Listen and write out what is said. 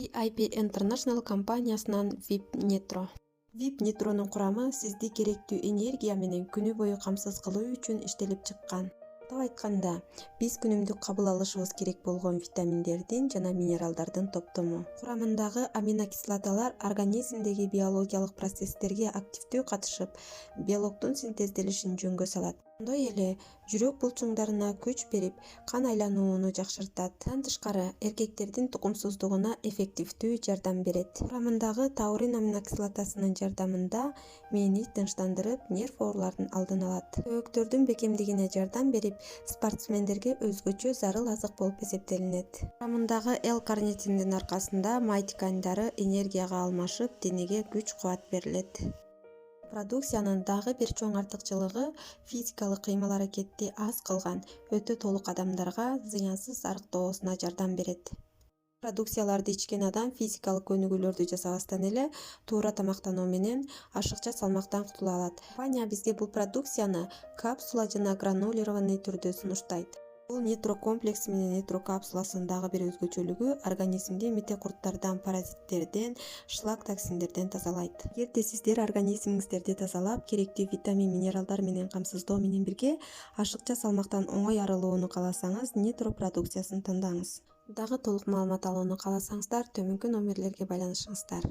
VIP International компаниясынан VIP Nitro. VIP Nitronун курамы сизди керектүү энергия менен күнү бою камсыз кылуу үчүн иштелип чыккан. Атап айтканда, биз күнүмдүк кабыл алышыбыз керек болгон витаминдердин жана минералдардын топтому. Курамындагы аминокислоталар организмдеги биологиялык процесстерге активдүү катышып, белоктун синтезделишин жөнгө салат. Ошондой эле жүрөк булчуңдарына күч берип, кан айланууну жакшыртат. Андан тышкары, эркектердин тукумсуздугуна эффективдүү жардам берет. Курамындагы таурин аминокислотасынын жардамында мээни тынчтандырып, нерв оорулардын алдын алат. Өбөктөрдүн бекемдигине жардам берип, спортсмендерге өзгөчө зарыл азык болуп эсептелинет. Курамындагы L-карнитиндин аркасында май тканьдары энергияга алмашып, денеге күч-кубат берилет. Продукциянын дагы бир чоң артыкчылыгы физикалык кыймыл-аракетти аз кылган, өтө толук адамдарга зыянсыз арыктоосуна жардам берет. Продукцияларды ичкен адам физикалык көнүгүүлөрдү жасабастан эле туура тамактануу менен ашыкча салмактан кутула алат. Компания бизге бул продукцияны капсула жана гранулированный түрдө сунуштайт. Бул нитро комплекси менен нитро капсуласынын дагы бир өзгөчөлүгү организмди мите-курттардан, паразиттерден, шлак токсиндерден тазалайт. Эгерде сиздер организмиңиздерди тазалап, керектүү витамин, минералдар менен камсыздоо менен бирге ашыкча салмактан оңой арылууну кааласаңыз, нитро продукциясын тандаңыз. Дагы толук маалымат алууну кааласаңыздар, төмөнкү номерлерге байланышыңыздар.